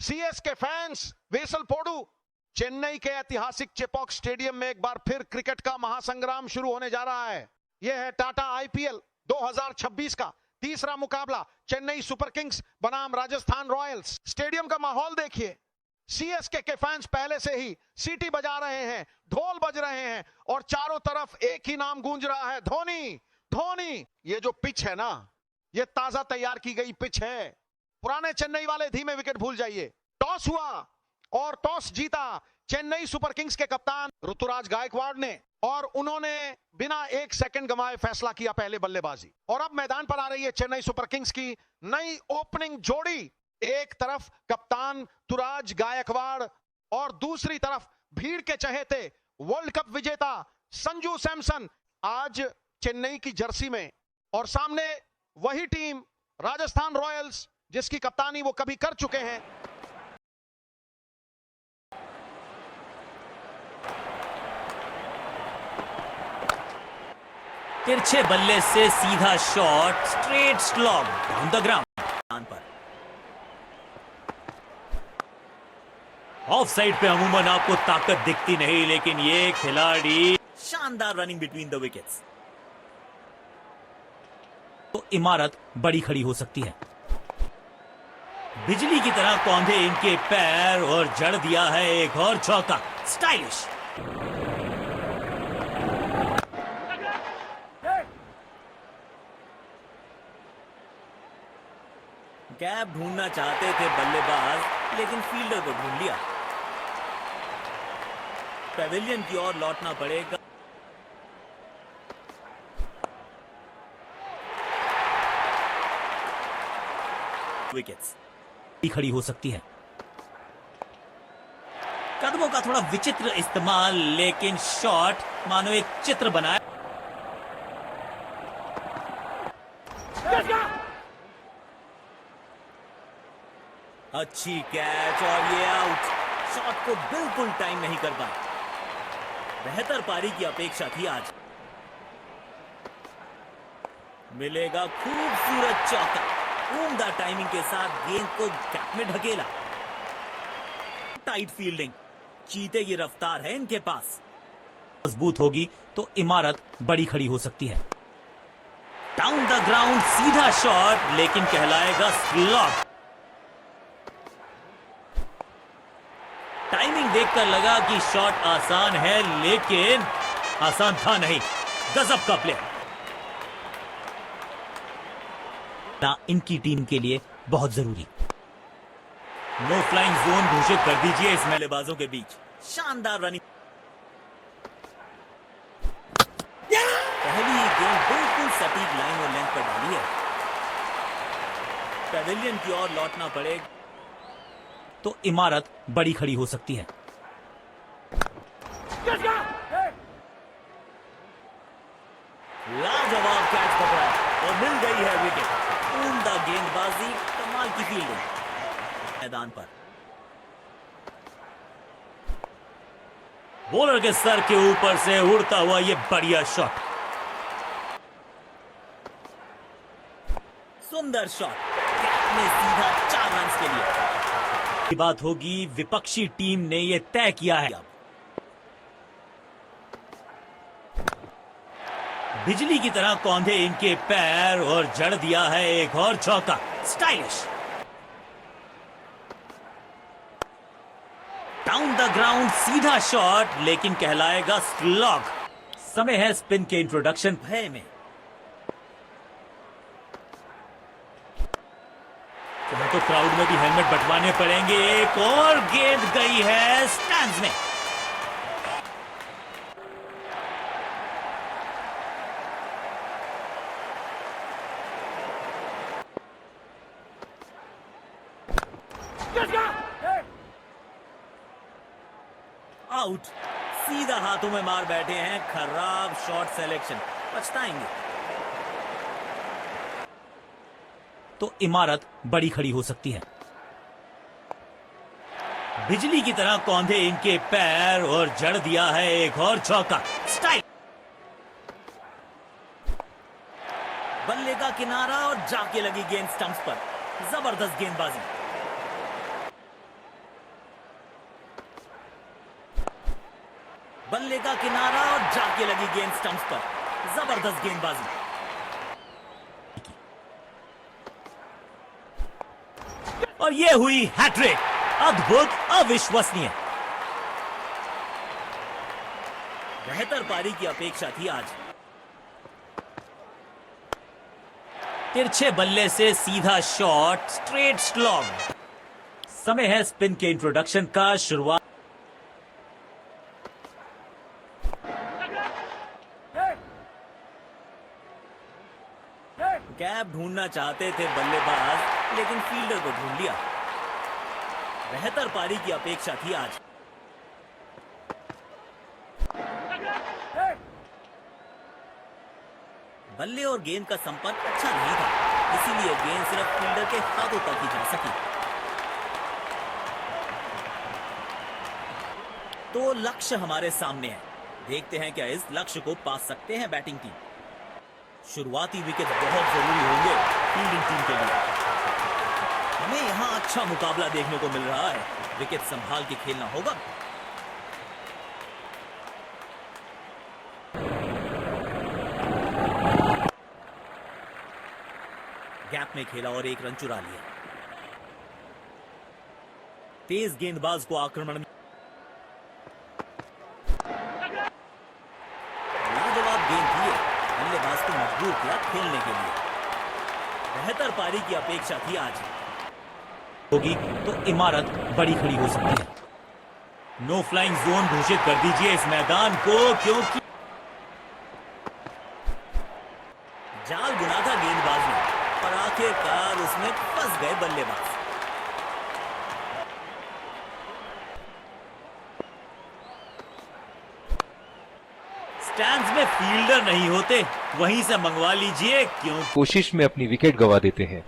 CSK fans vessel Podu, Chennai के ऐतिहासिक Chepauk stadium में एक बार फिर क्रिकेट का महासंग्राम शुरू होने जा रहा है। यह है टाटा आईपीएल 2026 का तीसरा मुकाबला चेन्नई सुपर किंग्स बनाम राजस्थान रॉयल्स। स्टेडियम का माहौल देखिए, सीएसके के फैंस पहले से ही सीटी बजा रहे हैं, ढोल बज रहे हैं और चारों तरफ एक ही नाम गूंज रहा है, धोनी धोनी। ये जो पिच है ना, ये ताजा तैयार की गई पिच है। पुराने चेन्नई वाले धीमे विकेट भूल जाइए। टॉस हुआ और टॉस जीता चेन्नई सुपर किंग्स के कप्तान ऋतुराज गायकवाड़ ने और उन्होंने बिना एक सेकंड गंवाए फैसला किया पहले बल्लेबाजी। और अब मैदान पर आ रही है चेन्नई सुपर किंग्स की नई ओपनिंग जोड़ी। एक तरफ कप्तान ऋतुराज गायकवाड़ और दूसरी तरफ भीड़ के चहेते वर्ल्ड कप विजेता संजू सैमसन आज चेन्नई की जर्सी में, और सामने वही टीम राजस्थान रॉयल्स जिसकी कप्तानी वो कभी कर चुके हैं। तिरछे बल्ले से सीधा shot, straight slog down the ground पर। ऑफ साइड पे अमूमन आपको ताकत दिखती नहीं, लेकिन ये खिलाड़ी शानदार रनिंग बिटवीन द विकेट्स। तो इमारत बड़ी खड़ी हो सकती है। बिजली की तरह कौंधे इनके पैर और जड़ दिया है एक और चौका, स्टाइलिश। गैप ढूंढना चाहते थे बल्लेबाज, लेकिन फील्डर को ढूंढ लिया। पेविलियन की ओर लौटना पड़ेगा। विकेट्स खड़ी हो सकती है। कदमों का थोड़ा विचित्र इस्तेमाल, लेकिन शॉट मानो एक चित्र बनाया। अच्छी कैच और ये आउट। शॉट को बिल्कुल टाइम नहीं कर पाए। बेहतर पारी की अपेक्षा थी आज। मिलेगा खूबसूरत चौका। उम्दा टाइमिंग के साथ गेंद को गैप में ढकेला। टाइट फील्डिंग, चीते की रफ्तार है इनके पास। मजबूत होगी तो इमारत बड़ी खड़ी हो सकती है। डाउन द ग्राउंड सीधा शॉट, लेकिन कहलाएगा स्लॉग। टाइमिंग देखकर लगा कि शॉट आसान है, लेकिन आसान था नहीं। गजब का प्ले ना इनकी टीम के लिए बहुत जरूरी। नो फ्लाइंग जोन घोषित कर दीजिए इस बल्लेबाजों के बीच। शानदार रनिंग। पहली गेंद बिल्कुल सटीक लाइन और लेंथ पर डाली है। पेविलियन की ओर लौटना पड़ेगा तो इमारत बड़ी खड़ी हो सकती है। लाजवाब कैच पकड़ा और मिल गई है विकेट। उम्दा गेंदबाजी, कमाल की फील्डिंग। मैदान पर बॉलर के सर के ऊपर से उड़ता हुआ ये बढ़िया शॉट। सुंदर शॉट, कैच में सीधा 4 रन के लिए। बात होगी, विपक्षी टीम ने यह तय किया है। बिजली की तरह कौंधे इनके पैर और जड़ दिया है एक और चौका, स्टाइलिश। डाउन द ग्राउंड सीधा शॉट, लेकिन कहलाएगा स्लॉग। समय है स्पिन के इंट्रोडक्शन भय में। तो क्राउड में भी हेलमेट बंटवाने पड़ेंगे। एक और गेंद गई है स्टैंड्स में। आउट। सीधा हाथों में मार बैठे हैं। खराब शॉट सिलेक्शन, पछताएंगे। तो इमारत बड़ी खड़ी हो सकती है। बिजली की तरह कौंधे इनके पैर और जड़ दिया है एक और चौका, स्टाइल। बल्ले का किनारा और जाके लगी गेंद स्टंप्स पर। जबरदस्त गेंदबाजी। बल्ले का किनारा और जाके लगी गेंद स्टंप्स पर। जबरदस्त गेंदबाजी। और ये हुई हैट्रिक। अद्भुत, अविश्वसनीय। बेहतर पारी की अपेक्षा थी आज। तिरछे बल्ले से सीधा शॉट, स्ट्रेट स्लॉग। समय है स्पिन के इंट्रोडक्शन का। शुरुआत गैप ढूंढना चाहते थे बल्लेबाज, लेकिन फील्डर को ढूंढ लिया। बेहतर पारी की अपेक्षा थी आज। बल्ले और गेंद का संपर्क अच्छा नहीं था, इसीलिए गेंद सिर्फ फील्डर के हाथों तक ही जा सकी। तो लक्ष्य हमारे सामने है। देखते हैं क्या इस लक्ष्य को पा सकते हैं बैटिंग टीम। शुरुआती विकेट बहुत जरूरी होंगे फील्डिंग टीम के लिए। हमें यहां अच्छा मुकाबला देखने को मिल रहा है। विकेट संभाल के खेलना होगा। गैप में खेला और एक रन चुरा लिया। तेज गेंदबाज को आक्रमण में लाजवाब गेंद दिए, बल्लेबाज को मजबूर किया खेलने के लिए। बेहतर पारी की अपेक्षा थी आज। होगी तो इमारत बड़ी खड़ी हो सकती है। नो फ्लाइंग जोन घोषित कर दीजिए इस मैदान को, क्योंकि जाल बुना था गेंदबाज ने, पर आखिरकार उसमें फंस गए बल्लेबाज। स्टैंड्स में फील्डर नहीं होते, वहीं से मंगवा लीजिए, क्यों कोशिश में अपनी विकेट गंवा देते हैं।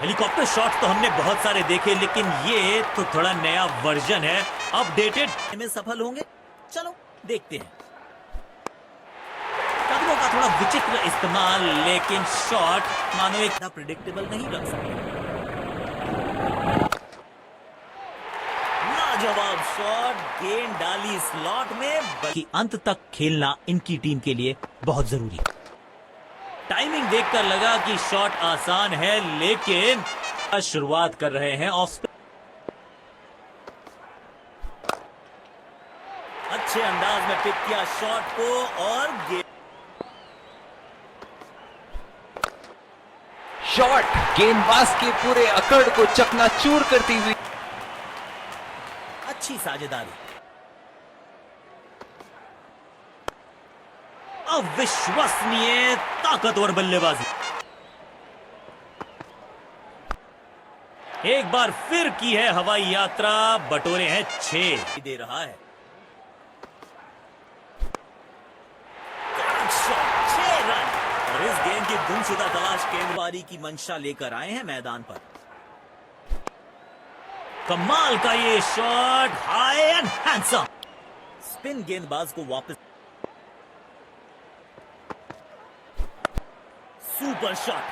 हेलीकॉप्टर शॉट तो हमने बहुत सारे देखे, लेकिन ये तो थोड़ा नया वर्जन है, अपडेटेड। में सफल होंगे? चलो देखते हैं। कदमों का थोड़ा विचित्र इस्तेमाल, लेकिन शॉट मानो एक प्रिडिक्टेबल नहीं रख सकते। लाजवाब शॉट, गेंद डाली स्लॉट में, बल्कि अंत तक खेलना इनकी टीम के लिए बहुत जरूरी है। टाइमिंग देखकर लगा कि शॉट आसान है, लेकिन शुरुआत कर रहे हैं ऑफ स्पिन। अच्छे अंदाज में पिक किया शॉट को और शॉट गेंदबाज के पूरे अकड़ को चकनाचूर करती हुई। अच्छी साझेदारी। अविश्वसनीय ताकतवर बल्लेबाजी। एक बार फिर की है हवाई यात्रा, बटोरे हैं 6 दे रहा है। Shot, 6 run. और इस गेंद की गुमशुदा तलाश गेंदबाजी की मंशा लेकर आए हैं मैदान पर। कमाल का ये shot, high and handsome. Spin गेंदबाज को वापस। Super shot.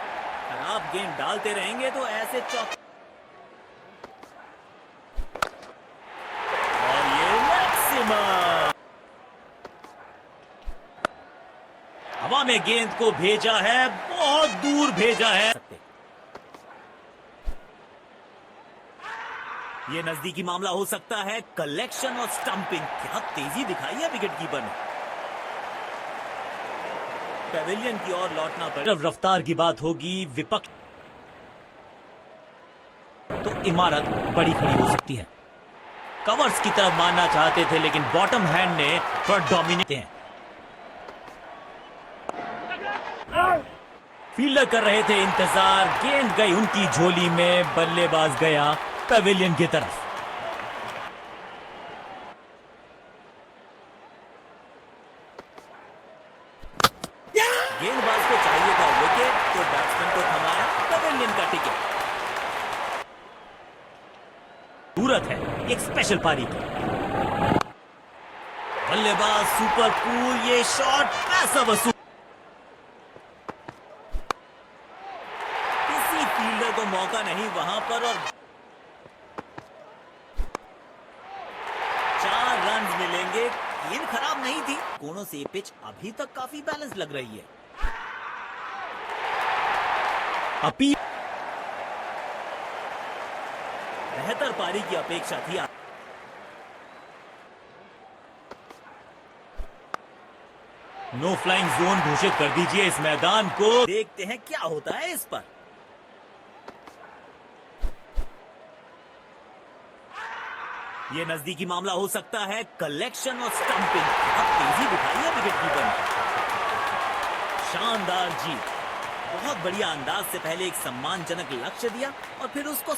अगर आप गेंद डालते रहेंगे तो ऐसे चौक। और ये मैक्सिमम। हवा में गेंद को भेजा है, बहुत दूर भेजा है। ये नजदीकी मामला हो सकता है। कलेक्शन और स्टंपिंग, क्या तेजी दिखाई है विकेट कीपर ने। पेविलियन की ओर लौटना पड़े। जब रफ्तार की बात होगी विपक्ष, तो इमारत बड़ी खड़ी हो सकती है। कवर्स की तरफ मारना चाहते थे, लेकिन बॉटम हैंड ने थोड़ा डोमिनेट हैं। फील्डर कर रहे थे इंतजार, गेंद गई उनकी झोली में, बल्लेबाज गया पेविलियन की तरफ। गेंदबाज को चाहिए था विकेट, तो बैट्समैन को थमाया पेविलियन का टिकट। जरूरत है एक स्पेशल पारी की। बल्लेबाज सुपर कूल, ये शॉट पैसा वसूल। किसी फील्डर को मौका नहीं वहां पर, और करेंगे। गेंद खराब नहीं थी, कोनों से पिच अभी तक काफी बैलेंस लग रही है। अपील, बेहतर पारी की अपेक्षा थी। नो फ्लाइंग जोन घोषित कर दीजिए इस मैदान को। देखते हैं क्या होता है इस पर। यह नजदीकी मामला हो सकता है। कलेक्शन और स्टंपिंग, अब तेजी दिखाई है विकेट कीपर ने। शानदार जीत, बहुत बढ़िया अंदाज से पहले एक सम्मानजनक लक्ष्य दिया और फिर उसको